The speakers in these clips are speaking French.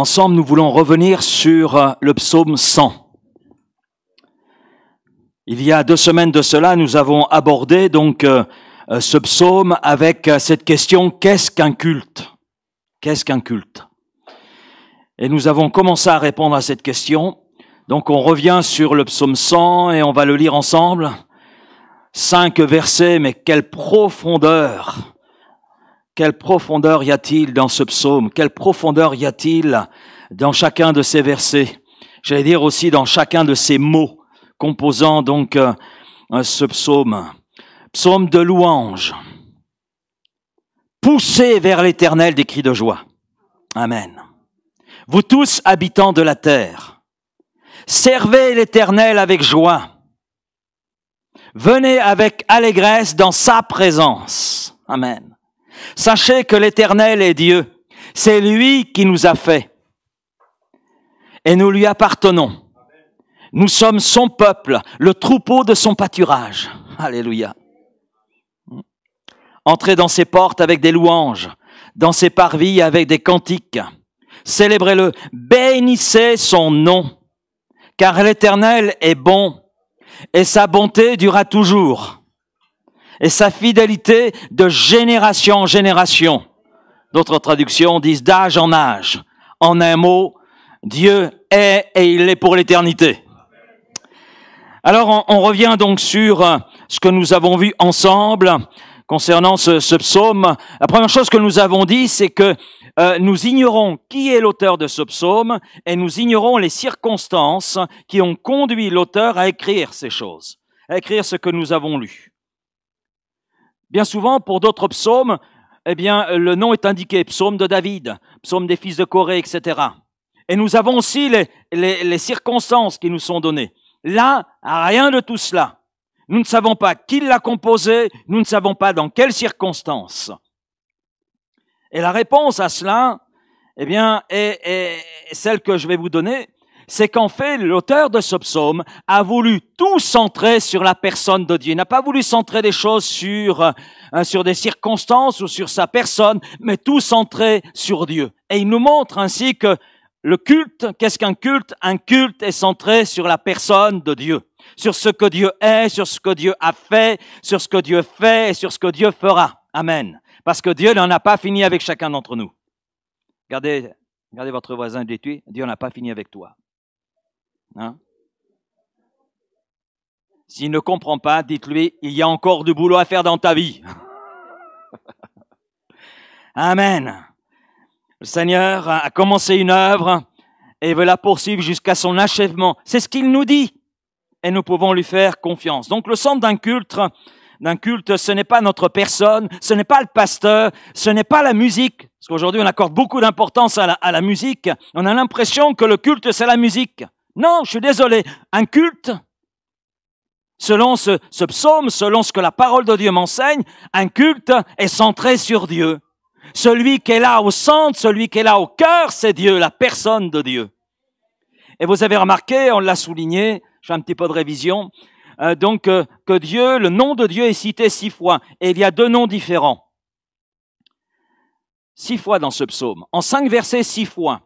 Ensemble, nous voulons revenir sur le psaume 100. Il y a 2 semaines de cela, nous avons abordé donc ce psaume avec cette question: qu'est-ce qu'un culte? Qu'est-ce qu'un culte? Et nous avons commencé à répondre à cette question. Donc on revient sur le psaume 100 et on va le lire ensemble. 5 versets, mais quelle profondeur! Quelle profondeur y a-t-il dans ce psaume? Quelle profondeur y a-t-il dans chacun de ces versets? J'allais dire aussi dans chacun de ces mots composant donc ce psaume. Psaume de louange. Poussez vers l'Éternel des cris de joie. Amen. Vous tous habitants de la terre, servez l'Éternel avec joie. Venez avec allégresse dans sa présence. Amen. Sachez que l'Éternel est Dieu. C'est lui qui nous a fait. Et nous lui appartenons. Nous sommes son peuple, le troupeau de son pâturage. Alléluia. Entrez dans ses portes avec des louanges, dans ses parvis avec des cantiques. Célébrez-le, bénissez son nom, car l'Éternel est bon, et sa bonté durera toujours, et sa fidélité de génération en génération. D'autres traductions disent d'âge en âge. En un mot, Dieu est et il est pour l'éternité. Alors on revient donc sur ce que nous avons vu ensemble concernant ce psaume. La première chose que nous avons dit, c'est que nous ignorons qui est l'auteur de ce psaume et nous ignorons les circonstances qui ont conduit l'auteur à écrire ces choses, à écrire ce que nous avons lu. Bien souvent, pour d'autres psaumes, eh bien, le nom est indiqué, psaume de David, psaume des fils de Corée, etc. Et nous avons aussi les circonstances qui nous sont données. Là, rien de tout cela. Nous ne savons pas qui l'a composé, nous ne savons pas dans quelles circonstances. Et la réponse à cela, eh bien, est celle que je vais vous donner, c'est qu'en fait, l'auteur de ce psaume a voulu tout centrer sur la personne de Dieu. Il n'a pas voulu centrer des choses sur des circonstances ou sur sa personne, mais tout centrer sur Dieu. Et il nous montre ainsi que le culte, qu'est-ce qu'un culte? Un culte est centré sur la personne de Dieu, sur ce que Dieu est, sur ce que Dieu a fait, sur ce que Dieu fait et sur ce que Dieu fera. Amen. Parce que Dieu n'en a pas fini avec chacun d'entre nous. Regardez votre voisin, dites-lui, Dieu n'a pas fini avec toi. Hein? S'il ne comprend pas, dites-lui, il y a encore du boulot à faire dans ta vie. Amen. Le Seigneur a commencé une œuvre et veut la poursuivre jusqu'à son achèvement. C'est ce qu'il nous dit. Et nous pouvons lui faire confiance. Donc le centre d'un culte, ce n'est pas notre personne, ce n'est pas le pasteur, ce n'est pas la musique. Parce qu'aujourd'hui, on accorde beaucoup d'importance à la musique. On a l'impression que le culte, c'est la musique. Non, je suis désolé. Un culte, selon ce psaume, selon ce que la parole de Dieu m'enseigne, un culte est centré sur Dieu. Celui qui est là au centre, celui qui est là au cœur, c'est Dieu, la personne de Dieu. Et vous avez remarqué, on l'a souligné, je fais un petit peu de révision, que Dieu, le nom de Dieu est cité 6 fois. Et il y a 2 noms différents. 6 fois dans ce psaume. En 5 versets, 6 fois.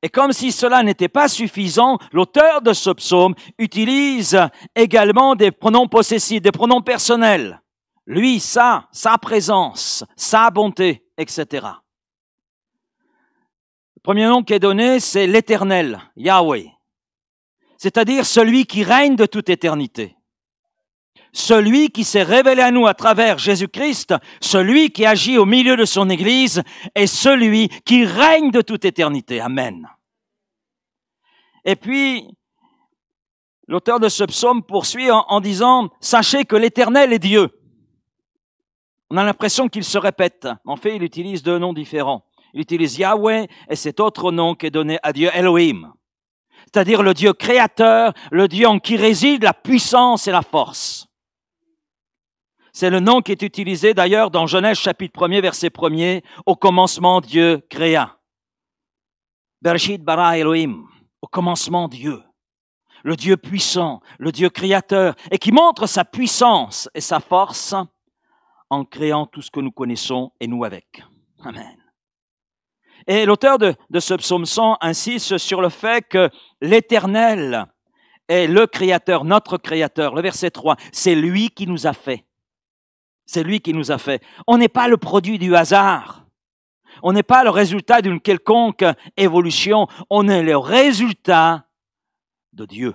Et comme si cela n'était pas suffisant, l'auteur de ce psaume utilise également des pronoms possessifs, des pronoms personnels. Lui, sa présence, sa bonté, etc. Le premier nom qui est donné, c'est l'Éternel, Yahweh. C'est-à-dire celui qui règne de toute éternité. Celui qui s'est révélé à nous à travers Jésus-Christ, celui qui agit au milieu de son Église, et celui qui règne de toute éternité. Amen. Et puis, l'auteur de ce psaume poursuit en disant « Sachez que l'Éternel est Dieu ». On a l'impression qu'il se répète. En fait, il utilise 2 noms différents. Il utilise Yahweh et cet autre nom qui est donné à Dieu, Elohim. C'est-à-dire le Dieu créateur, le Dieu en qui réside la puissance et la force. C'est le nom qui est utilisé d'ailleurs dans Genèse chapitre 1er, verset 1er. Au commencement, Dieu créa. Bereshit bara Elohim. Au commencement, Dieu. Le Dieu puissant, le Dieu créateur, et qui montre sa puissance et sa force en créant tout ce que nous connaissons et nous avec. Amen. Et l'auteur de ce psaume 100 insiste sur le fait que l'Éternel est le Créateur, notre Créateur. Le verset 3, c'est lui qui nous a fait. C'est lui qui nous a fait. On n'est pas le produit du hasard. On n'est pas le résultat d'une quelconque évolution. On est le résultat de Dieu.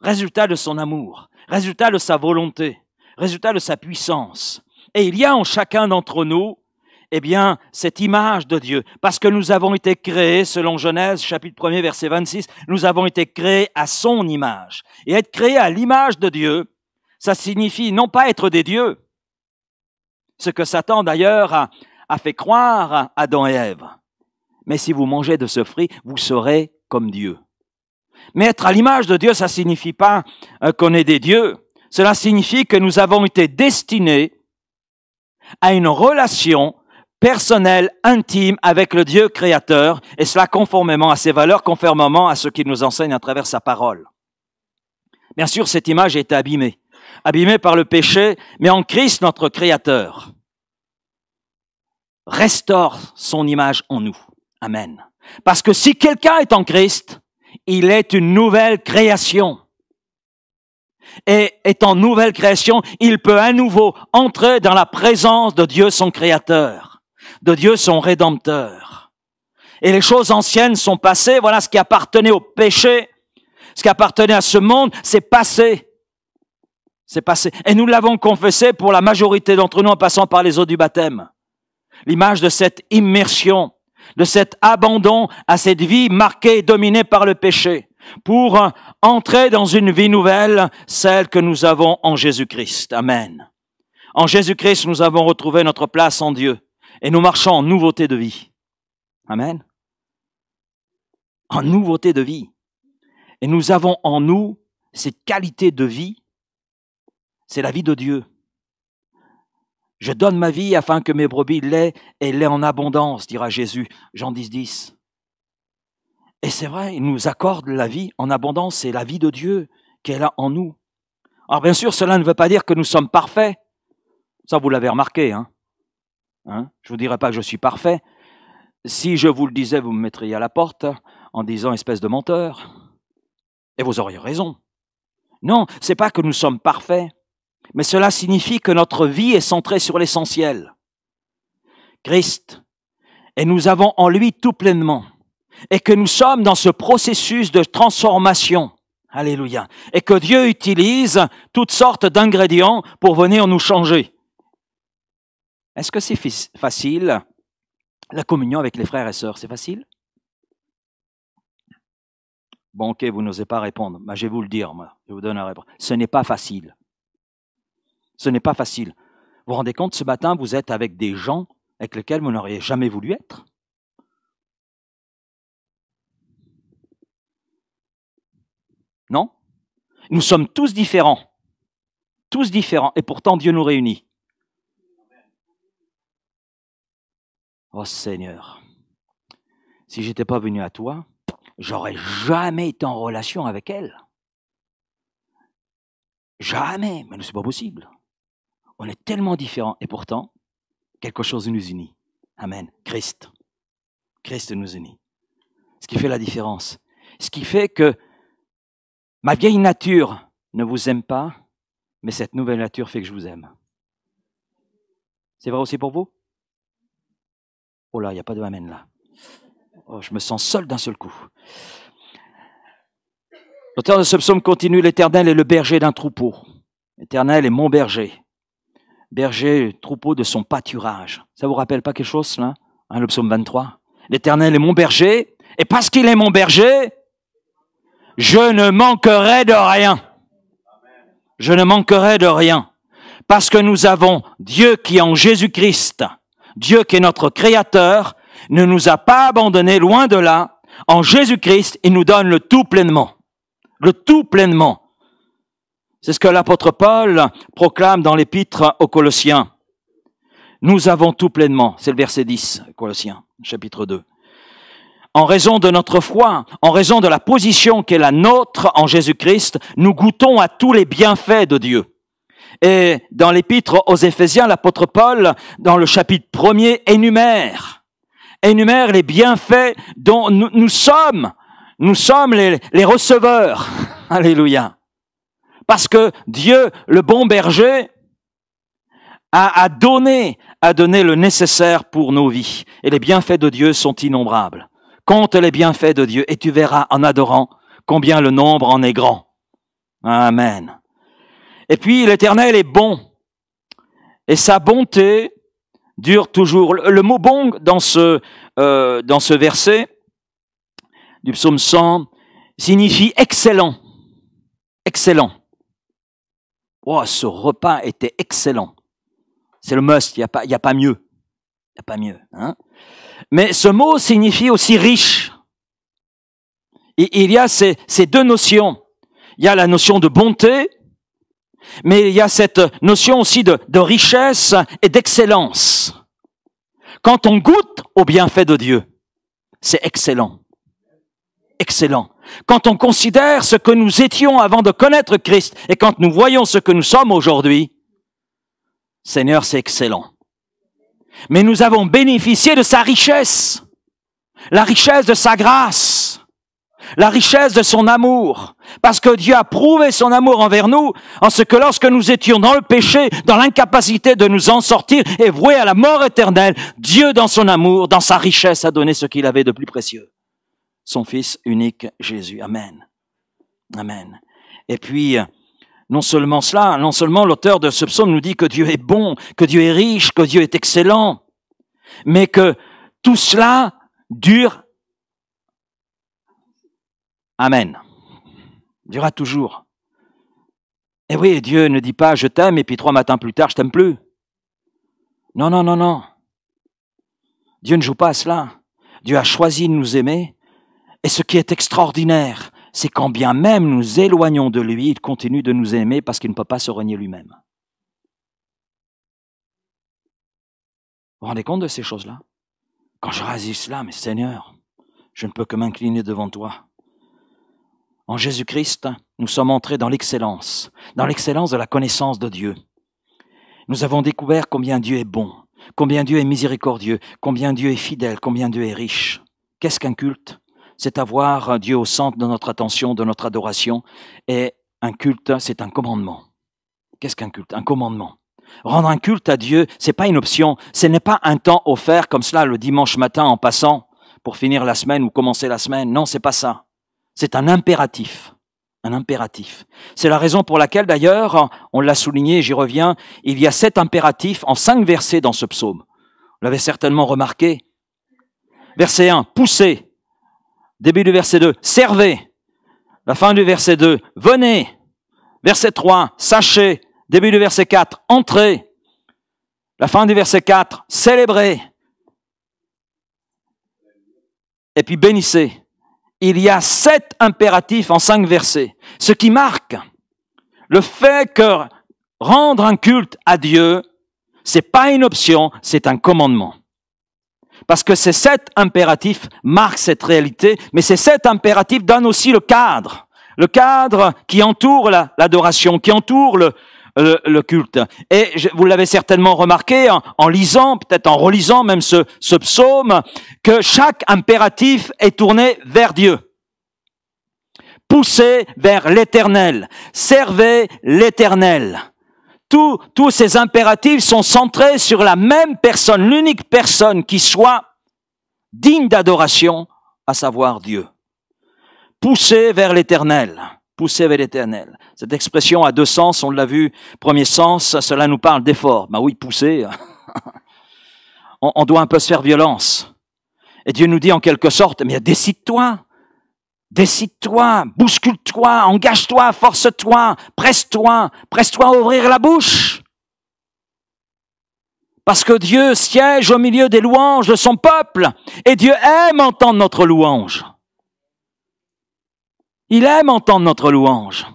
Résultat de son amour. Résultat de sa volonté. Résultat de sa puissance. Et il y a en chacun d'entre nous, eh bien, cette image de Dieu. Parce que nous avons été créés, selon Genèse, chapitre 1er, verset 26, nous avons été créés à son image. Et être créé à l'image de Dieu, ça signifie non pas être des dieux, ce que Satan d'ailleurs a fait croire à Adam et Ève. Mais si vous mangez de ce fruit, vous serez comme Dieu. Mais être à l'image de Dieu, ça signifie pas qu'on est des dieux. Cela signifie que nous avons été destinés à une relation personnelle, intime avec le Dieu créateur, et cela conformément à ses valeurs, conformément à ce qu'il nous enseigne à travers sa parole. Bien sûr, cette image a été abîmée par le péché, mais en Christ, notre Créateur restaure son image en nous. Amen. Parce que si quelqu'un est en Christ, il est une nouvelle création. Et étant nouvelle création, il peut à nouveau entrer dans la présence de Dieu son Créateur, de Dieu son Rédempteur. Et les choses anciennes sont passées, voilà ce qui appartenait au péché, ce qui appartenait à ce monde, c'est passé. C'est passé. Et nous l'avons confessé pour la majorité d'entre nous en passant par les eaux du baptême. L'image de cette immersion, de cet abandon à cette vie marquée et dominée par le péché, pour entrer dans une vie nouvelle, celle que nous avons en Jésus-Christ. Amen. En Jésus-Christ, nous avons retrouvé notre place en Dieu et nous marchons en nouveauté de vie. Amen. En nouveauté de vie. Et nous avons en nous cette qualité de vie, c'est la vie de Dieu. Je donne ma vie afin que mes brebis l'aient et l'aient en abondance, dira Jésus, Jean 10, 10. Et c'est vrai, il nous accorde la vie en abondance, c'est la vie de Dieu qui est là en nous. Alors bien sûr, cela ne veut pas dire que nous sommes parfaits. Ça, vous l'avez remarqué. Je ne vous dirai pas que je suis parfait. Si je vous le disais, vous me mettriez à la porte en disant espèce de menteur. Et vous auriez raison. Non, ce n'est pas que nous sommes parfaits, mais cela signifie que notre vie est centrée sur l'essentiel. Christ. Et nous avons en lui tout pleinement. Et que nous sommes dans ce processus de transformation. Alléluia. Et que Dieu utilise toutes sortes d'ingrédients pour venir nous changer. Est-ce que c'est facile, la communion avec les frères et sœurs? C'est facile? Bon, ok, vous n'osez pas répondre. Mais je vais vous le dire, moi. Je vous donne la réponse. Ce n'est pas facile. Ce n'est pas facile. Vous vous rendez compte, ce matin, vous êtes avec des gens avec lesquels vous n'auriez jamais voulu être? Non? Nous sommes tous différents. Tous différents. Et pourtant, Dieu nous réunit. Oh Seigneur, si je n'étais pas venu à toi, j'aurais jamais été en relation avec elle. Jamais. Mais ce n'est pas possible. On est tellement différents. Et pourtant, quelque chose nous unit. Amen. Christ. Christ nous unit. Ce qui fait la différence. Ce qui fait que ma vieille nature ne vous aime pas, mais cette nouvelle nature fait que je vous aime. C'est vrai aussi pour vous? Oh là, il n'y a pas de amen là. Oh, je me sens seul d'un seul coup. L'auteur de ce psaume continue, l'Éternel est le berger d'un troupeau. L'Éternel est mon berger. Berger, troupeau de son pâturage. Ça vous rappelle pas quelque chose là? Le psaume 23. L'Éternel est mon berger, et parce qu'il est mon berger, je ne manquerai de rien. Je ne manquerai de rien. Parce que nous avons Dieu qui est en Jésus-Christ, Dieu qui est notre Créateur, ne nous a pas abandonnés, loin de là. En Jésus-Christ, il nous donne le tout pleinement. Le tout pleinement. C'est ce que l'apôtre Paul proclame dans l'épître aux Colossiens. Nous avons tout pleinement. C'est le verset 10, Colossiens, chapitre 2. En raison de notre foi, en raison de la position qui est la nôtre en Jésus-Christ, nous goûtons à tous les bienfaits de Dieu. Et dans l'épître aux Éphésiens, l'apôtre Paul, dans le chapitre 1er, énumère énumère les bienfaits dont nous sommes les receveurs. Alléluia. Parce que Dieu, le bon berger, a donné le nécessaire pour nos vies. Et les bienfaits de Dieu sont innombrables. Compte les bienfaits de Dieu et tu verras en adorant combien le nombre en est grand. Amen. Et puis l'Éternel est bon. Et sa bonté dure toujours. Le mot bon dans ce verset du psaume 100 signifie excellent. Excellent. Oh, ce repas était excellent. C'est le must, il y a pas mieux. Il n'y a pas mieux. Hein? Mais ce mot signifie aussi riche. Et il y a ces deux notions. Il y a la notion de bonté, mais il y a cette notion aussi de richesse et d'excellence. Quand on goûte au bienfait de Dieu, c'est excellent. Excellent. Quand on considère ce que nous étions avant de connaître Christ et quand nous voyons ce que nous sommes aujourd'hui, Seigneur, c'est excellent. Mais nous avons bénéficié de sa richesse, la richesse de sa grâce, la richesse de son amour, parce que Dieu a prouvé son amour envers nous en ce que lorsque nous étions dans le péché, dans l'incapacité de nous en sortir et voués à la mort éternelle, Dieu dans son amour, dans sa richesse a donné ce qu'il avait de plus précieux. Son Fils unique, Jésus. Amen. Amen. Et puis, non seulement cela, non seulement l'auteur de ce psaume nous dit que Dieu est bon, que Dieu est riche, que Dieu est excellent, mais que tout cela dure. Amen. Durera toujours. Et oui, Dieu ne dit pas « je t'aime » et puis 3 matins plus tard « je t'aime plus ». Non, non, non, non. Dieu ne joue pas à cela. Dieu a choisi de nous aimer. Et ce qui est extraordinaire, c'est quand bien même nous éloignons de lui, il continue de nous aimer parce qu'il ne peut pas se renier lui-même. Vous vous rendez compte de ces choses-là? Quand je réalise cela, mais Seigneur, je ne peux que m'incliner devant toi. En Jésus-Christ, nous sommes entrés dans l'excellence de la connaissance de Dieu. Nous avons découvert combien Dieu est bon, combien Dieu est miséricordieux, combien Dieu est fidèle, combien Dieu est riche. Qu'est-ce qu'un culte? C'est avoir Dieu au centre de notre attention, de notre adoration. Et un culte, c'est un commandement. Qu'est-ce qu'un culte? Un commandement. Rendre un culte à Dieu, c'est pas une option. Ce n'est pas un temps offert comme cela le dimanche matin en passant pour finir la semaine ou commencer la semaine. Non, c'est pas ça. C'est un impératif. Un impératif. C'est la raison pour laquelle, d'ailleurs, on l'a souligné, j'y reviens, il y a 7 impératifs en 5 versets dans ce psaume. Vous l'avez certainement remarqué. Verset 1, poussez. Début du verset 2, servez. La fin du verset 2, venez. Verset 3, sachez. Début du verset 4, entrez. La fin du verset 4, célébrez. Et puis bénissez. Il y a 7 impératifs en 5 versets. Ce qui marque le fait que rendre un culte à Dieu, c'est pas une option, c'est un commandement. Parce que ces 7 impératifs marquent cette réalité, mais ces 7 impératifs donnent aussi le cadre qui entoure l'adoration, qui entoure le culte. Et vous l'avez certainement remarqué en lisant, peut-être en relisant même ce psaume, que chaque impératif est tourné vers Dieu. Poussez vers l'Éternel, servez l'Éternel. Tous ces impératifs sont centrés sur la même personne, l'unique personne qui soit digne d'adoration, à savoir Dieu. Poussez vers l'Éternel. Poussez vers l'Éternel. Cette expression a 2 sens, on l'a vu. Premier sens, cela nous parle d'effort. Ben oui, pousser. On doit un peu se faire violence. Et Dieu nous dit en quelque sorte, mais décide-toi. Décide-toi, bouscule-toi, engage-toi, force-toi, presse-toi à ouvrir la bouche. Parce que Dieu siège au milieu des louanges de son peuple et Dieu aime entendre notre louange. Il aime entendre notre louange.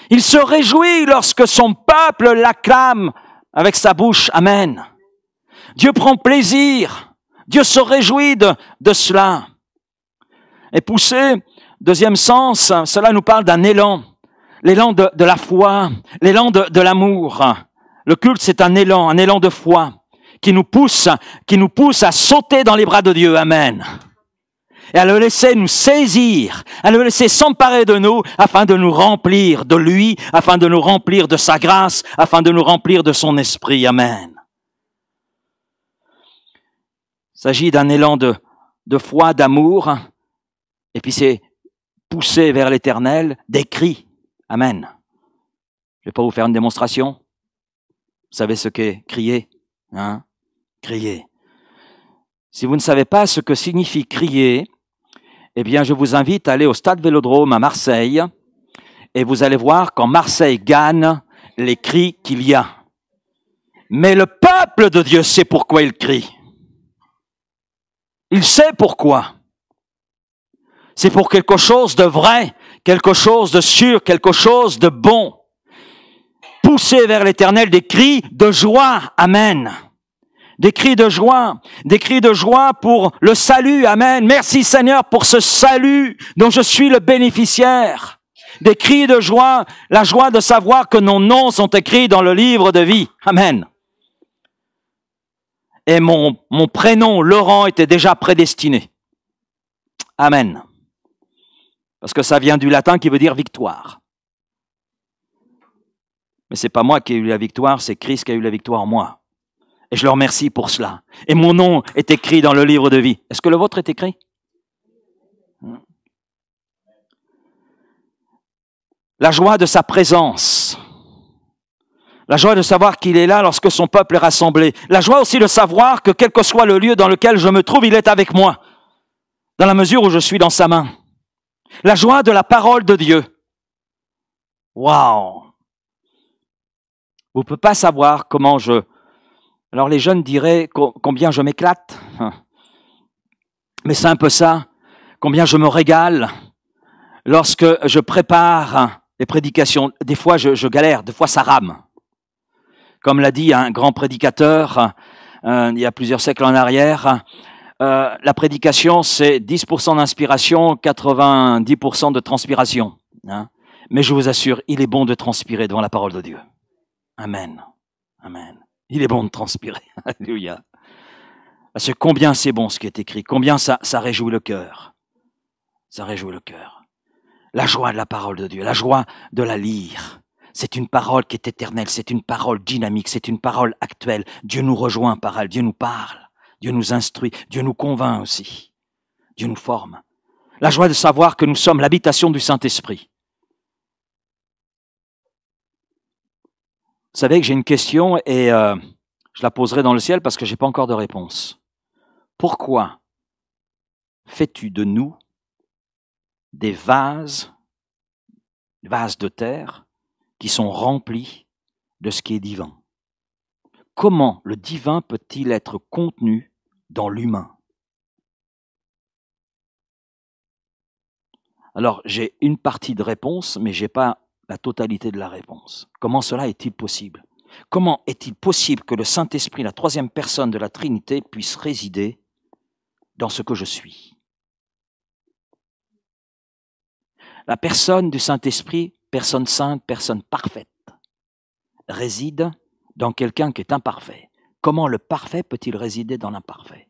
Il se réjouit lorsque son peuple l'acclame avec sa bouche. Amen. Dieu prend plaisir. Dieu se réjouit de cela. Et pousser, deuxième sens, cela nous parle d'un élan. L'élan de la foi, l'élan de l'amour. Le culte, c'est un élan de foi qui nous pousse à sauter dans les bras de Dieu. Amen. Et à le laisser nous saisir, à le laisser s'emparer de nous, afin de nous remplir de lui, afin de nous remplir de sa grâce, afin de nous remplir de son esprit. Amen. Il s'agit d'un élan de foi, d'amour, et puis c'est pousser vers l'éternel des cris. Amen. Je ne vais pas vous faire une démonstration. Vous savez ce qu'est crier, hein? Crier. Si vous ne savez pas ce que signifie crier, eh bien, je vous invite à aller au Stade Vélodrome à Marseille, et vous allez voir quand Marseille gagne les cris qu'il y a. Mais le peuple de Dieu sait pourquoi il crie. Il sait pourquoi. C'est pour quelque chose de vrai, quelque chose de sûr, quelque chose de bon. Pousser vers l'Éternel des cris de joie. Amen. Des cris de joie pour le salut. Amen. Merci Seigneur pour ce salut dont je suis le bénéficiaire. Des cris de joie, la joie de savoir que nos noms sont écrits dans le livre de vie. Amen. Et mon prénom, Laurent, était déjà prédestiné. Amen. Parce que ça vient du latin qui veut dire victoire. Mais c'est pas moi qui ai eu la victoire, c'est Christ qui a eu la victoire en moi. Et je le remercie pour cela. Et mon nom est écrit dans le livre de vie. Est-ce que le vôtre est écrit? La joie de sa présence. La joie de savoir qu'il est là lorsque son peuple est rassemblé. La joie aussi de savoir que quel que soit le lieu dans lequel je me trouve, il est avec moi. Dans la mesure où je suis dans sa main. La joie de la parole de Dieu. Waouh! Vous ne pouvez pas savoir comment Alors les jeunes diraient combien je m'éclate. Mais c'est un peu ça. Combien je me régale lorsque je prépare les prédications. Des fois je galère, des fois ça rame. Comme l'a dit un grand prédicateur il y a plusieurs siècles en arrière, la prédication c'est 10% d'inspiration, 90% de transpiration. Hein. Mais je vous assure, il est bon de transpirer devant la parole de Dieu. Amen. Amen. Il est bon de transpirer. Alléluia. Parce que combien c'est bon ce qui est écrit, combien ça réjouit le cœur. Ça réjouit le cœur. La joie de la parole de Dieu, la joie de la lire. C'est une parole qui est éternelle, c'est une parole dynamique, c'est une parole actuelle. Dieu nous rejoint par elle, Dieu nous parle, Dieu nous instruit, Dieu nous convainc aussi. Dieu nous forme. La joie de savoir que nous sommes l'habitation du Saint-Esprit. Vous savez que j'ai une question et je la poserai dans le ciel parce que je n'ai pas encore de réponse. Pourquoi fais-tu de nous des vases de terre qui sont remplis de ce qui est divin? Comment le divin peut-il être contenu dans l'humain? Alors, j'ai une partie de réponse, mais je n'ai pas la totalité de la réponse. Comment cela est-il possible? Comment est-il possible que le Saint-Esprit, la troisième personne de la Trinité, puisse résider dans ce que je suis? La personne du Saint-Esprit, personne sainte, personne parfaite, réside dans quelqu'un qui est imparfait. Comment le parfait peut-il résider dans l'imparfait?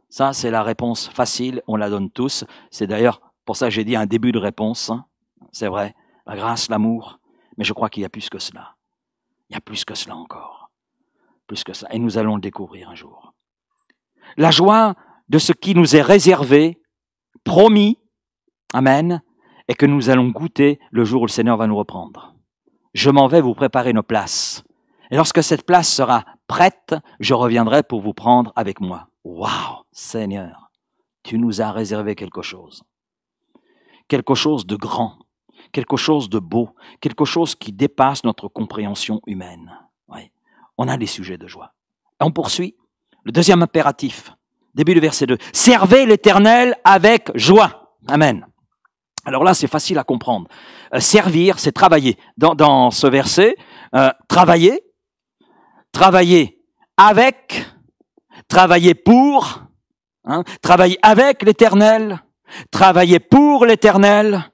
Ça, c'est la réponse facile, on la donne tous. C'est d'ailleurs pour ça que j'ai dit un début de réponse. Hein. C'est vrai, la grâce, l'amour. Mais je crois qu'il y a plus que cela. Il y a plus que cela encore. Plus que cela. Et nous allons le découvrir un jour. La joie de ce qui nous est réservé, promis, amen, et que nous allons goûter le jour où le Seigneur va nous reprendre. Je m'en vais vous préparer nos places. Et lorsque cette place sera prête, je reviendrai pour vous prendre avec moi. Waouh, Seigneur, tu nous as réservé quelque chose de grand, quelque chose de beau, quelque chose qui dépasse notre compréhension humaine. Oui. On a des sujets de joie. Et on poursuit. Le deuxième impératif, début du verset 2. Servez l'Éternel avec joie. Amen. Alors là, c'est facile à comprendre. Servir, c'est travailler. Dans ce verset, travailler avec, travailler pour, travailler avec l'Éternel, travailler pour l'Éternel.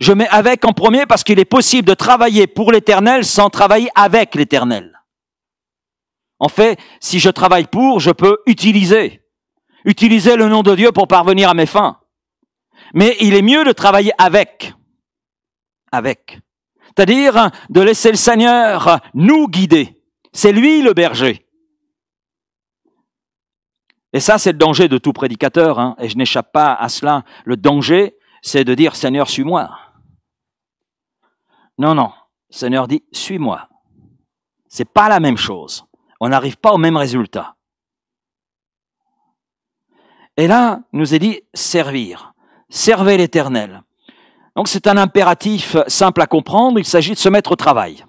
Je mets avec en premier parce qu'il est possible de travailler pour l'Éternel sans travailler avec l'Éternel. En fait, si je travaille pour, je peux utiliser le nom de Dieu pour parvenir à mes fins. Mais il est mieux de travailler avec. C'est-à-dire de laisser le Seigneur nous guider. C'est lui le berger. Et ça, c'est le danger de tout prédicateur, hein, et je n'échappe pas à cela. Le danger, c'est de dire, Seigneur, suis-moi. Non, le Seigneur dit, suis-moi. C'est pas la même chose. On n'arrive pas au même résultat. Et là, il nous est dit, servir. Servez l'Éternel. Donc c'est un impératif simple à comprendre, il s'agit de se mettre au travail.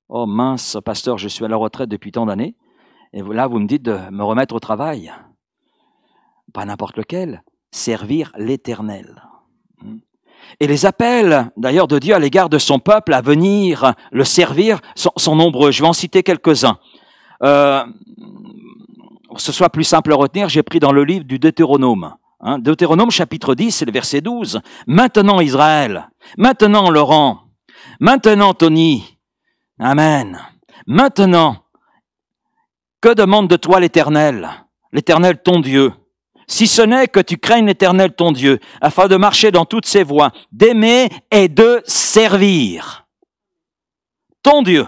Oh mince, pasteur, je suis à la retraite depuis tant d'années, et là vous me dites de me remettre au travail. Pas n'importe lequel, servir l'Éternel. Et les appels, d'ailleurs, de Dieu à l'égard de son peuple à venir le servir sont nombreux. Je vais en citer quelques-uns. Pour que ce soit plus simple à retenir, j'ai pris dans le livre du Deutéronome. Deutéronome chapitre 10, c'est le verset 12. Maintenant Israël, maintenant Laurent, maintenant Tony, amen. Maintenant, que demande de toi l'Éternel ton Dieu? Si ce n'est que tu craignes l'Éternel ton Dieu, afin de marcher dans toutes ses voies, d'aimer et de servir ton Dieu,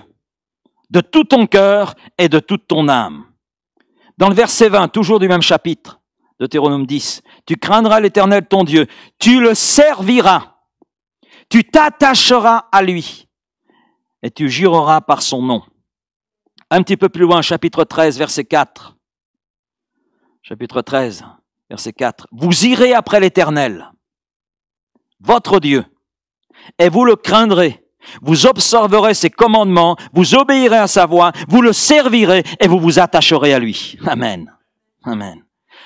de tout ton cœur et de toute ton âme. Dans le verset 20, toujours du même chapitre, Deutéronome 10, tu craindras l'Éternel ton Dieu, tu le serviras, tu t'attacheras à lui et tu jureras par son nom. Un petit peu plus loin, chapitre 13, verset 4. Chapitre 13, verset 4. Vous irez après l'Éternel, votre Dieu, et vous le craindrez. Vous observerez ses commandements, vous obéirez à sa voix, vous le servirez et vous vous attacherez à lui. Amen. Amen.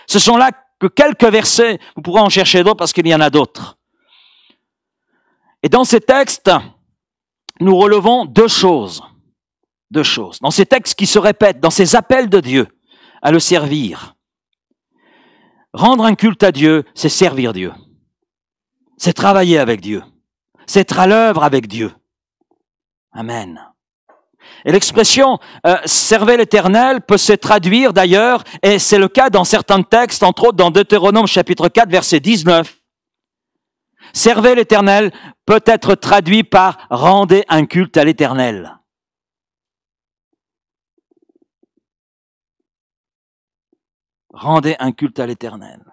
Ce sont là que quelques versets, vous pourrez en chercher d'autres parce qu'il y en a d'autres. Et dans ces textes, nous relevons deux choses. Dans ces textes qui se répètent, dans ces appels de Dieu à le servir. Rendre un culte à Dieu, c'est servir Dieu. C'est travailler avec Dieu. C'est être à l'œuvre avec Dieu. Amen. Et l'expression « servez l'Éternel » peut se traduire d'ailleurs, et c'est le cas dans certains textes, entre autres dans Deutéronome chapitre 4, verset 19. « Servez l'Éternel » peut être traduit par « rendez un culte à l'Éternel ». Rendez un culte à l'Éternel.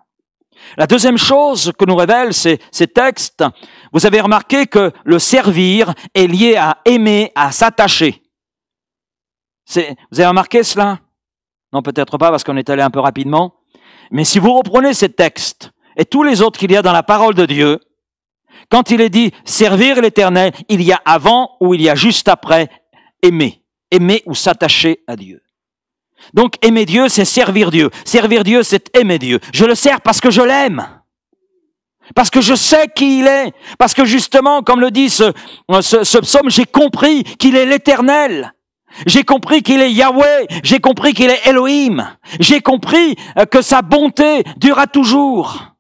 La deuxième chose que nous révèlent ces textes, vous avez remarqué que le servir est lié à aimer, à s'attacher. Vous avez remarqué cela? Non, peut-être pas parce qu'on est allé un peu rapidement. Mais si vous reprenez ces textes et tous les autres qu'il y a dans la parole de Dieu, quand il est dit servir l'Éternel, il y a avant ou il y a juste après aimer. Aimer ou s'attacher à Dieu. Donc aimer Dieu, c'est servir Dieu. Servir Dieu, c'est aimer Dieu. Je le sers parce que je l'aime. Parce que je sais qui il est. Parce que justement, comme le dit ce psaume, j'ai compris qu'il est l'Éternel. J'ai compris qu'il est Yahweh. J'ai compris qu'il est Elohim. J'ai compris que sa bonté durera toujours.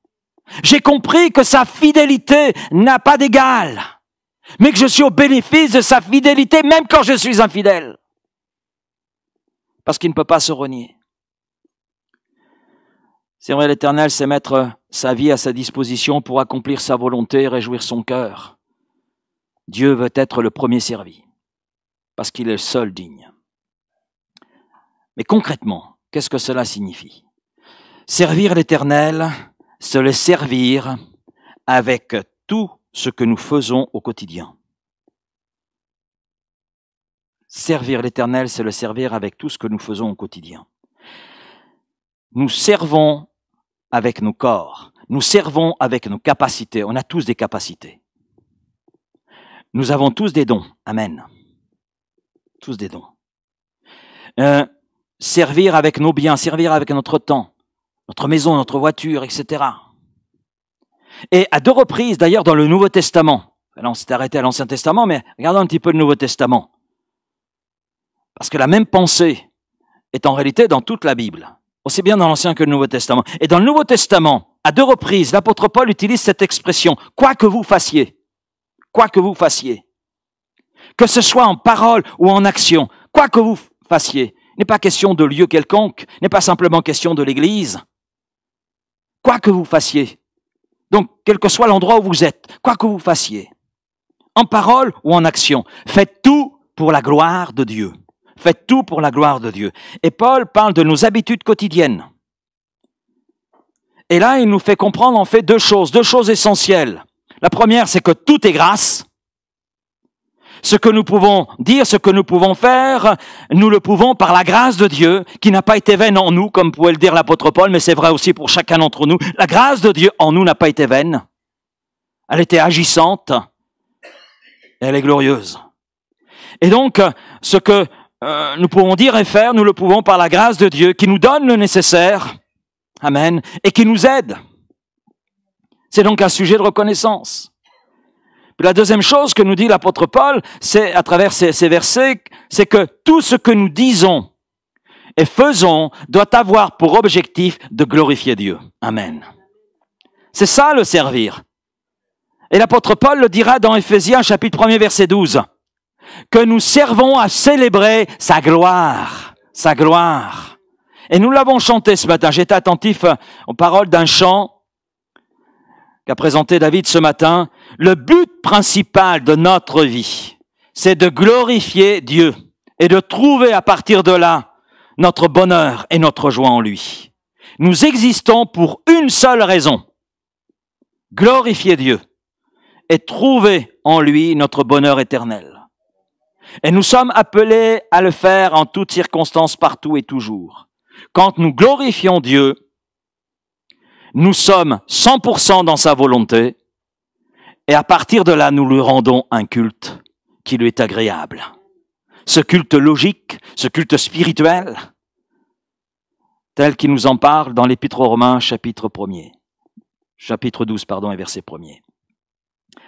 J'ai compris que sa fidélité n'a pas d'égal. Mais que je suis au bénéfice de sa fidélité même quand je suis infidèle. Parce qu'il ne peut pas se renier. Servir l'Éternel, c'est mettre sa vie à sa disposition pour accomplir sa volonté et réjouir son cœur. Dieu veut être le premier servi, parce qu'il est le seul digne. Mais concrètement, qu'est-ce que cela signifie? Servir l'Éternel, c'est le servir avec tout ce que nous faisons au quotidien. Servir l'Éternel, c'est le servir avec tout ce que nous faisons au quotidien. Nous servons avec nos corps. Nous servons avec nos capacités. On a tous des capacités. Nous avons tous des dons. Amen. Tous des dons. Servir avec nos biens, servir avec notre temps, notre maison, notre voiture, etc. Et à deux reprises, d'ailleurs, dans le Nouveau Testament. Là, on s'est arrêté à l'Ancien Testament, mais regardons un petit peu le Nouveau Testament. Parce que la même pensée est en réalité dans toute la Bible, aussi bien dans l'Ancien que le Nouveau Testament. Et dans le Nouveau Testament, À 2 reprises, l'apôtre Paul utilise cette expression, quoi que vous fassiez. Quoi que vous fassiez. Que ce soit en parole ou en action, quoi que vous fassiez. Il n'est pas question de lieu quelconque, il n'est pas simplement question de l'église. Quoi que vous fassiez. Donc, quel que soit l'endroit où vous êtes, quoi que vous fassiez. En parole ou en action, faites tout pour la gloire de Dieu. Faites tout pour la gloire de Dieu. Et Paul parle de nos habitudes quotidiennes. Et là, il nous fait comprendre en fait deux choses essentielles. La première, c'est que tout est grâce. Ce que nous pouvons dire, ce que nous pouvons faire, nous le pouvons par la grâce de Dieu, qui n'a pas été vaine en nous, comme pouvait le dire l'apôtre Paul, mais c'est vrai aussi pour chacun d'entre nous. La grâce de Dieu en nous n'a pas été vaine. Elle était agissante. Et elle est glorieuse. Et donc, ce que nous pouvons dire et faire, nous le pouvons par la grâce de Dieu, qui nous donne le nécessaire. Amen. Et qui nous aide. C'est donc un sujet de reconnaissance. Puis la deuxième chose que nous dit l'apôtre Paul, c'est à travers ces versets, c'est que tout ce que nous disons et faisons doit avoir pour objectif de glorifier Dieu. Amen. C'est ça le servir. Et l'apôtre Paul le dira dans Éphésiens chapitre 1er verset 12, que nous servons à célébrer sa gloire. Sa gloire. Et nous l'avons chanté ce matin. J'étais attentif aux paroles d'un chant qu'a présenté David ce matin. Le but principal de notre vie, c'est de glorifier Dieu et de trouver à partir de là notre bonheur et notre joie en lui. Nous existons pour une seule raison, glorifier Dieu et trouver en lui notre bonheur éternel. Et nous sommes appelés à le faire en toutes circonstances, partout et toujours. Quand nous glorifions Dieu, nous sommes 100% dans sa volonté et à partir de là, nous lui rendons un culte qui lui est agréable. Ce culte logique, ce culte spirituel, tel qu'il nous en parle dans l'Épître aux Romains, chapitre 12, et verset 1er.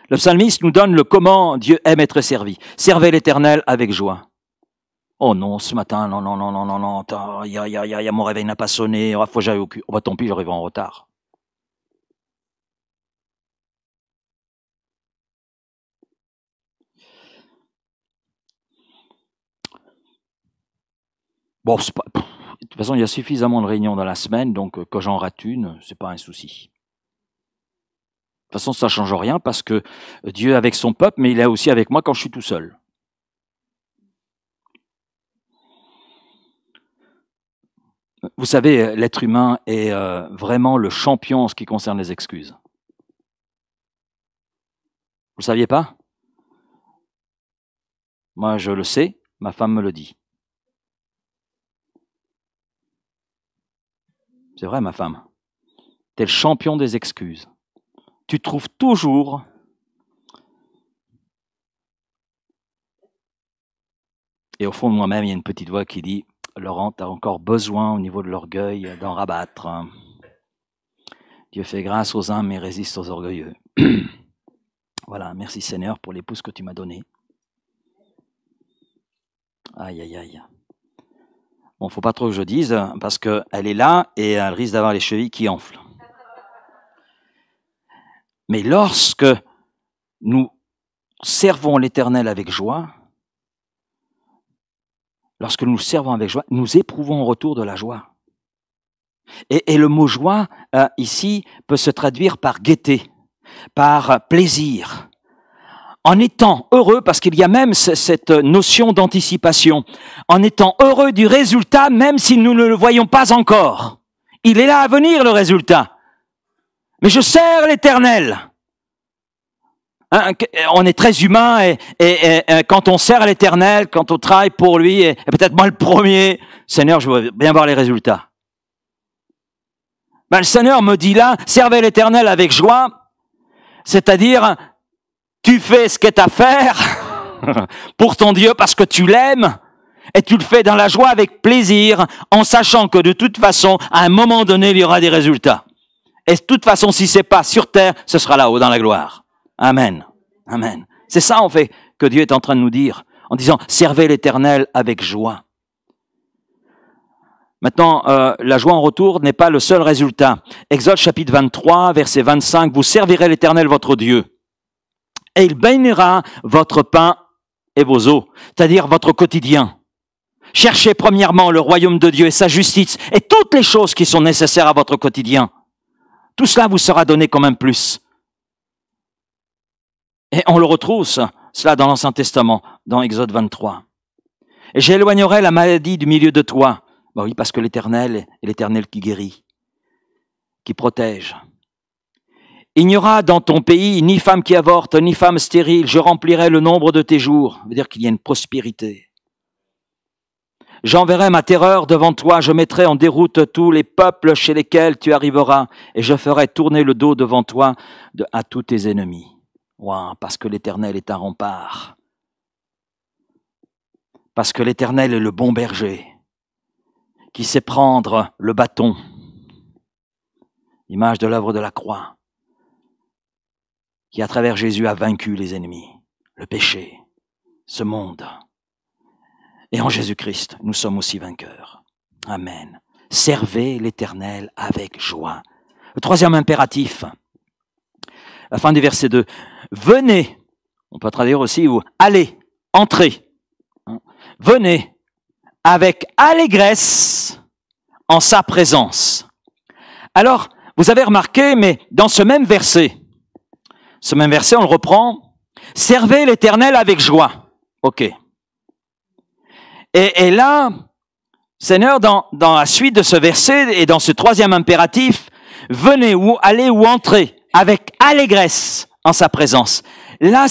Le psalmiste nous donne le comment Dieu aime être servi. Servez l'Éternel avec joie. Oh non, ce matin, non, mon réveil n'a pas sonné, faut que j'aille au cul. Oh bah tant pis, j'arrive en retard. Bon, c'est pas... De toute façon, il y a suffisamment de réunions dans la semaine, donc quand j'en rate une, c'est pas un souci. De toute façon, ça ne change rien parce que Dieu est avec son peuple, mais il est aussi avec moi quand je suis tout seul. Vous savez, l'être humain est vraiment le champion en ce qui concerne les excuses. Vous ne le saviez pas? Moi, je le sais, ma femme me le dit. C'est vrai, ma femme. Tu es le champion des excuses. Tu trouves toujours et au fond de moi-même, il y a une petite voix qui dit « Laurent, tu as encore besoin au niveau de l'orgueil d'en rabattre. Dieu fait grâce aux humbles mais résiste aux orgueilleux. » Voilà, merci Seigneur pour l'épouse que tu m'as donnée. Aïe, aïe, aïe. Bon, faut pas trop que je dise, parce qu'elle est là et elle risque d'avoir les chevilles qui enflent. Mais lorsque nous servons l'Éternel avec joie, nous éprouvons en retour de la joie. Et le mot joie, ici, peut se traduire par gaieté, par plaisir. En étant heureux, parce qu'il y a même cette notion d'anticipation, en étant heureux du résultat, même si nous ne le voyons pas encore. Il est là à venir, le résultat. Mais je sers l'Éternel. On est très humain et quand on sert l'Éternel, quand on travaille pour lui, et peut-être moi le premier, Seigneur, je veux bien voir les résultats. Le Seigneur me dit là, servez l'Éternel avec joie, c'est-à-dire, tu fais ce qu'est à faire pour ton Dieu parce que tu l'aimes et tu le fais dans la joie avec plaisir en sachant que de toute façon, à un moment donné, il y aura des résultats. Et de toute façon, si c'est pas sur terre, ce sera là-haut dans la gloire. Amen. Amen. C'est ça, en fait, que Dieu est en train de nous dire en disant, servez l'Éternel avec joie. Maintenant, la joie en retour n'est pas le seul résultat. Exode chapitre 23, verset 25, « Vous servirez l'Éternel votre Dieu, et il bénira votre pain et vos eaux, c'est-à-dire votre quotidien. Cherchez premièrement le royaume de Dieu et sa justice, et toutes les choses qui sont nécessaires à votre quotidien. Tout cela vous sera donné comme un plus. » Et on le retrouve, cela dans l'Ancien Testament, dans Exode 23. « Et j'éloignerai la maladie du milieu de toi. » Ben oui, parce que l'Éternel est l'Éternel qui guérit, qui protège. « Il n'y aura dans ton pays ni femme qui avorte, ni femme stérile. Je remplirai le nombre de tes jours. » Ça veut dire qu'il y a une prospérité. « J'enverrai ma terreur devant toi. Je mettrai en déroute tous les peuples chez lesquels tu arriveras. Et je ferai tourner le dos devant toi à tous tes ennemis. » Wow, parce que l'Éternel est un rempart. Parce que l'Éternel est le bon berger qui sait prendre le bâton, image de l'œuvre de la croix, qui à travers Jésus a vaincu les ennemis, le péché, ce monde. Et en Jésus-Christ, nous sommes aussi vainqueurs. Amen. Servez l'Éternel avec joie. Le troisième impératif, la fin du verset 2. Venez, on peut traduire aussi, ou allez, entrez. Venez avec allégresse en sa présence. Alors, vous avez remarqué, mais dans ce même verset, on le reprend, servez l'Éternel avec joie. Ok. Et là, Seigneur, dans la suite de ce verset et dans ce troisième impératif, venez ou allez ou entrez avec allégresse en sa présence. Là,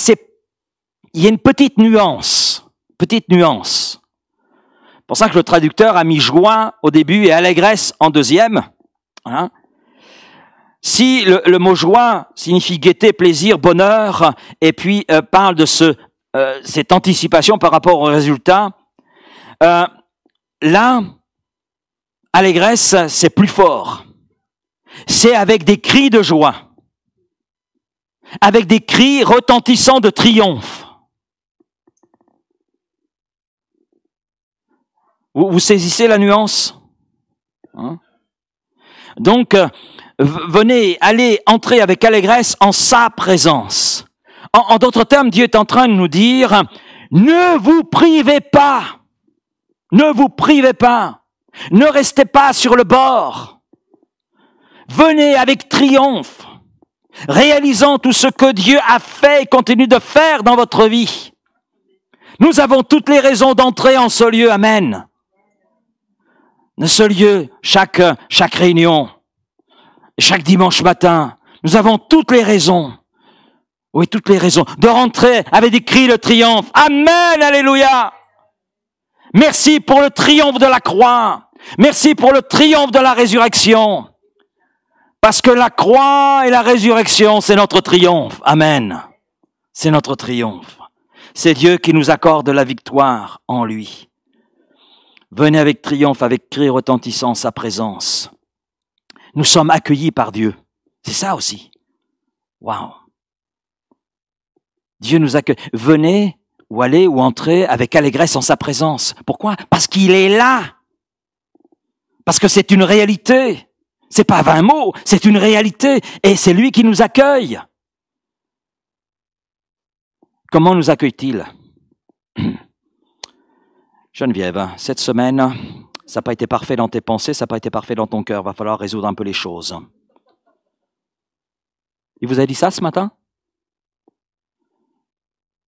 il y a une petite nuance. C'est pour ça que le traducteur a mis joie au début et allégresse en deuxième. Voilà. Si le mot joie signifie gaieté, plaisir, bonheur, et puis parle de cette anticipation par rapport au résultat, là, allégresse, c'est plus fort. C'est avec des cris de joie, avec des cris retentissants de triomphe. Vous saisissez la nuance, hein? Donc, venez, allez, entrez avec allégresse en sa présence. En d'autres termes, Dieu est en train de nous dire, ne vous privez pas, ne restez pas sur le bord. Venez avec triomphe, réalisant tout ce que Dieu a fait et continue de faire dans votre vie. Nous avons toutes les raisons d'entrer en ce lieu, amen. Ce lieu, chaque réunion, chaque dimanche matin, nous avons toutes les raisons, de rentrer avec des cris de triomphe. Amen, alléluia. Merci pour le triomphe de la croix. Merci pour le triomphe de la résurrection. Parce que la croix et la résurrection, c'est notre triomphe. Amen. C'est notre triomphe. C'est Dieu qui nous accorde la victoire en lui. Venez avec triomphe, avec cris retentissants sa présence. Nous sommes accueillis par Dieu. C'est ça aussi. Waouh. Dieu nous accueille. Venez ou allez ou entrez avec allégresse en sa présence. Pourquoi? Parce qu'il est là. Parce que c'est une réalité. C'est pas 20 mots, c'est une réalité. Et c'est lui qui nous accueille. Comment nous accueille-t-il? Geneviève, cette semaine, ça n'a pas été parfait dans tes pensées, ça n'a pas été parfait dans ton cœur. Il va falloir résoudre un peu les choses. Il vous a dit ça ce matin?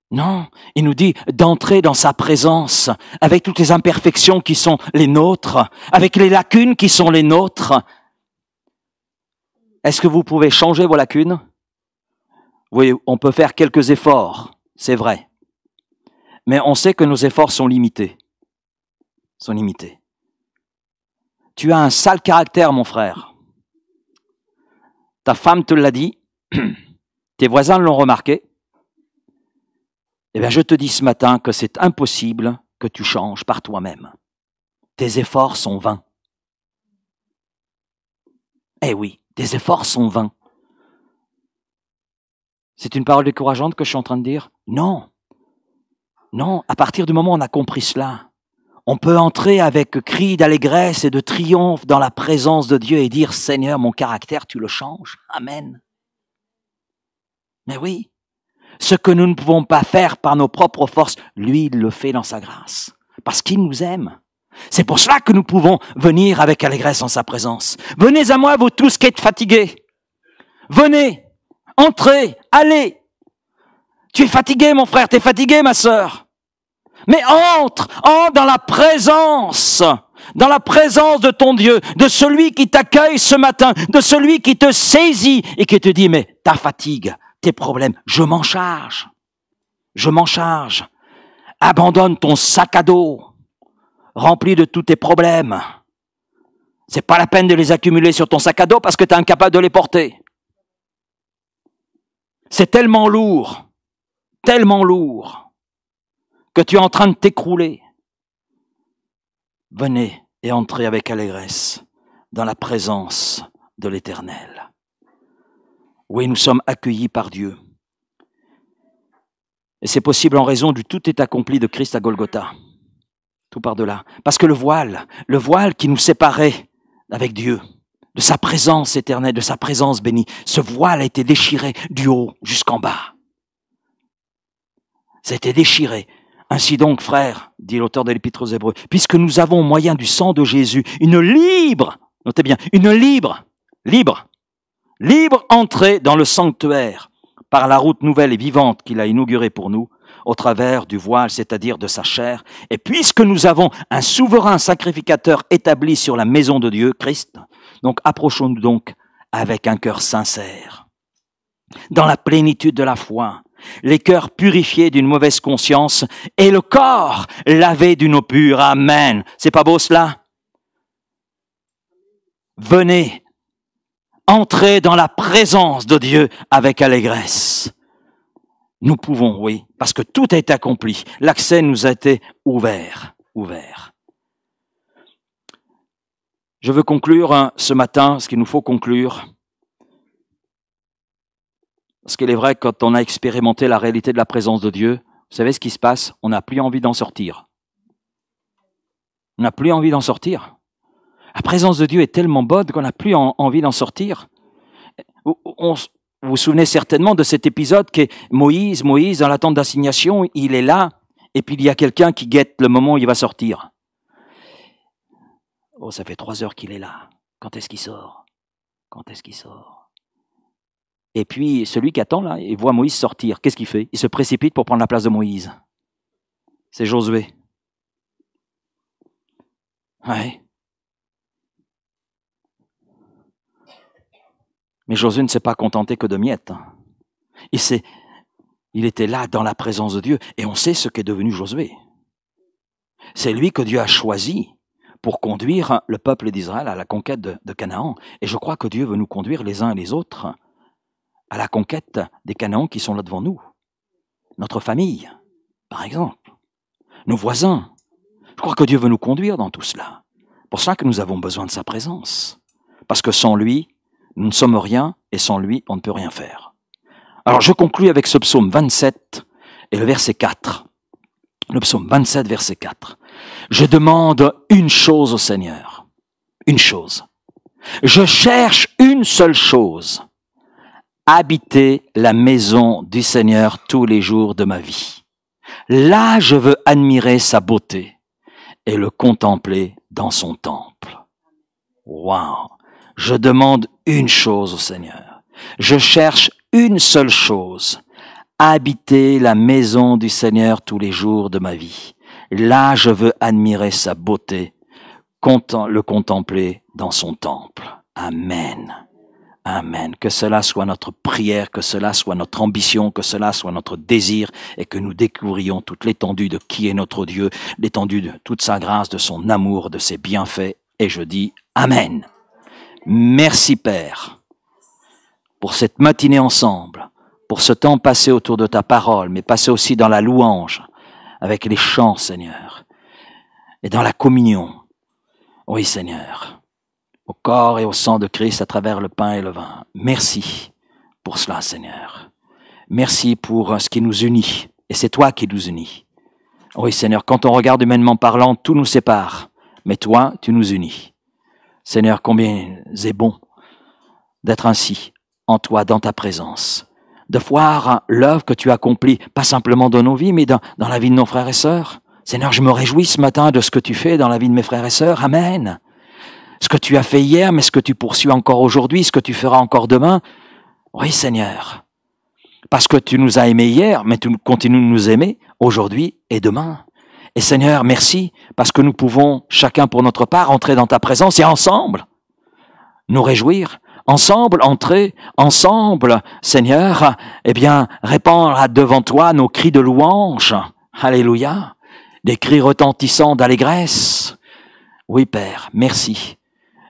Non, il nous dit d'entrer dans sa présence avec toutes les imperfections qui sont les nôtres, avec les lacunes qui sont les nôtres. Est-ce que vous pouvez changer vos lacunes? Oui, on peut faire quelques efforts, c'est vrai. Mais on sait que nos efforts sont limités. Tu as un sale caractère, mon frère. Ta femme te l'a dit, tes voisins l'ont remarqué. Eh bien, je te dis ce matin que c'est impossible que tu changes par toi-même. Tes efforts sont vains. Eh oui, tes efforts sont vains. C'est une parole décourageante que je suis en train de dire? Non. Non, à partir du moment où on a compris cela, On peut entrer avec cri d'allégresse et de triomphe dans la présence de Dieu et dire, Seigneur, mon caractère, tu le changes. Amen. Mais oui, ce que nous ne pouvons pas faire par nos propres forces, lui, il le fait dans sa grâce, parce qu'il nous aime. C'est pour cela que nous pouvons venir avec allégresse en sa présence. Venez à moi, vous tous qui êtes fatigués. Venez, entrez, allez. Tu es fatigué, mon frère, tu es fatigué, ma sœur. Mais entre dans la présence de ton Dieu, de celui qui t'accueille ce matin, de celui qui te saisit et qui te dit, mais ta fatigue, tes problèmes, je m'en charge. Je m'en charge. Abandonne ton sac à dos, rempli de tous tes problèmes. C'est pas la peine de les accumuler sur ton sac à dos parce que tu es incapable de les porter. C'est tellement lourd, que tu es en train de t'écrouler. Venez et entrez avec allégresse dans la présence de l'Éternel. Oui, nous sommes accueillis par Dieu. Et c'est possible en raison du tout est accompli de Christ à Golgotha. Tout par-delà. Parce que le voile qui nous séparait avec Dieu, de sa présence éternelle, de sa présence bénie, ce voile a été déchiré du haut jusqu'en bas. Ça a été déchiré. Ainsi donc, frères, dit l'auteur de l'Épître aux Hébreux, puisque nous avons au moyen du sang de Jésus une libre, notez bien, une libre entrée dans le sanctuaire par la route nouvelle et vivante qu'il a inaugurée pour nous, au travers du voile, c'est-à-dire de sa chair. Et puisque nous avons un souverain sacrificateur établi sur la maison de Dieu, Christ, donc approchons-nous donc avec un cœur sincère, dans la plénitude de la foi, les cœurs purifiés d'une mauvaise conscience et le corps lavé d'une eau pure. Amen. C'est pas beau cela? Venez, entrez dans la présence de Dieu avec allégresse. Nous pouvons, oui, parce que tout a été accompli. L'accès nous a été ouvert. Je veux conclure ce matin, ce qu'il nous faut conclure. Parce qu'il est vrai que quand on a expérimenté la réalité de la présence de Dieu, vous savez ce qui se passe? On n'a plus envie d'en sortir. On n'a plus envie d'en sortir. La présence de Dieu est tellement bonne qu'on n'a plus envie d'en sortir. Vous vous souvenez certainement de cet épisode qui est Moïse, dans la tente d'assignation, il est là, et puis il y a quelqu'un qui guette le moment où il va sortir. Oh, ça fait 3 heures qu'il est là. Quand est-ce qu'il sort? Et puis, celui qui attend, là, il voit Moïse sortir. Qu'est-ce qu'il fait? Il se précipite pour prendre la place de Moïse. C'est Josué. Ouais. Mais Josué ne s'est pas contenté que de miettes. Il était là dans la présence de Dieu. Et on sait ce qu'est devenu Josué. C'est lui que Dieu a choisi pour conduire le peuple d'Israël à la conquête de Canaan. Et je crois que Dieu veut nous conduire les uns et les autres à la conquête des Canaans qui sont là devant nous. Notre famille, par exemple. Nos voisins. Je crois que Dieu veut nous conduire dans tout cela. Pour ça que nous avons besoin de sa présence. Parce que sans lui, nous ne sommes rien, et sans lui, on ne peut rien faire. Alors je conclus avec ce psaume 27 et le verset 4. Le psaume 27, verset 4. Je demande une chose au Seigneur. Une chose. Je cherche une seule chose. Habiter la maison du Seigneur tous les jours de ma vie. Là, je veux admirer sa beauté et le contempler dans son temple. Waouh! Je demande une chose au Seigneur. Je cherche une seule chose. Habiter la maison du Seigneur tous les jours de ma vie. Là, je veux admirer sa beauté, le contempler dans son temple. Amen. Amen. Que cela soit notre prière, que cela soit notre ambition, que cela soit notre désir et que nous découvrions toute l'étendue de qui est notre Dieu, l'étendue de toute sa grâce, de son amour, de ses bienfaits. Et je dis Amen. Merci Père pour cette matinée ensemble, pour ce temps passé autour de ta parole, mais passé aussi dans la louange, avec les chants, Seigneur, et dans la communion. Oui, Seigneur, au corps et au sang de Christ à travers le pain et le vin. Merci pour cela, Seigneur. Merci pour ce qui nous unit, et c'est toi qui nous unis. Oui, Seigneur, quand on regarde humainement parlant, tout nous sépare. Mais toi, tu nous unis. Seigneur, combien c'est bon d'être ainsi, en toi, dans ta présence. De voir l'œuvre que tu accomplis, pas simplement dans nos vies, mais dans la vie de nos frères et sœurs. Seigneur, je me réjouis ce matin de ce que tu fais dans la vie de mes frères et sœurs. Amen. Ce que tu as fait hier, mais ce que tu poursuis encore aujourd'hui, ce que tu feras encore demain. Oui, Seigneur. Parce que tu nous as aimés hier, mais tu continues de nous aimer aujourd'hui et demain. Et Seigneur, merci, parce que nous pouvons, chacun pour notre part, entrer dans ta présence et ensemble nous réjouir. Ensemble, entrer, ensemble, Seigneur, eh bien, répandre devant toi nos cris de louange. Alléluia. Des cris retentissants d'allégresse. Oui, Père, merci.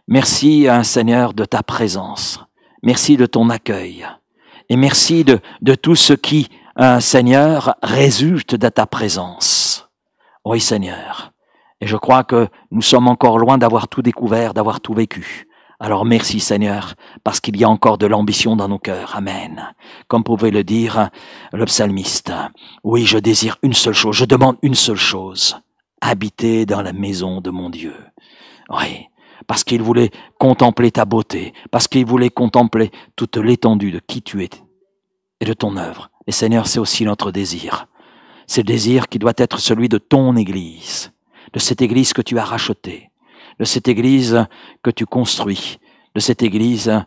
Merci, Seigneur, de ta présence. Merci de ton accueil. Et merci de tout ce qui, Seigneur, résulte de ta présence. Oui, Seigneur. Et je crois que nous sommes encore loin d'avoir tout découvert, d'avoir tout vécu. Alors merci, Seigneur, parce qu'il y a encore de l'ambition dans nos cœurs. Amen. Comme pouvait le dire le psalmiste. Oui, je désire une seule chose, je demande une seule chose. Habiter dans la maison de mon Dieu. Oui. Parce qu'il voulait contempler ta beauté, parce qu'il voulait contempler toute l'étendue de qui tu es et de ton œuvre. Et Seigneur, c'est aussi notre désir. C'est le désir qui doit être celui de ton Église, de cette Église que tu as rachetée, de cette Église que tu construis, de cette Église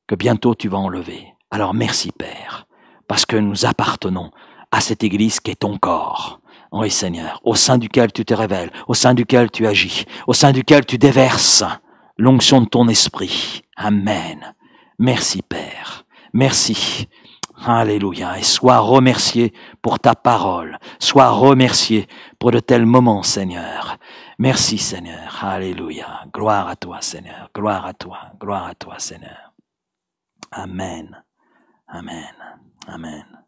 que bientôt tu vas enlever. Alors merci Père, parce que nous appartenons à cette Église qui est ton corps. Oui Seigneur, au sein duquel tu te révèles, au sein duquel tu agis, au sein duquel tu déverses l'onction de ton esprit. Amen. Merci Père. Merci. Alléluia. Et sois remercié pour ta parole. Sois remercié pour de tels moments, Seigneur. Merci Seigneur. Alléluia. Gloire à toi Seigneur. Gloire à toi. Gloire à toi Seigneur. Amen. Amen. Amen.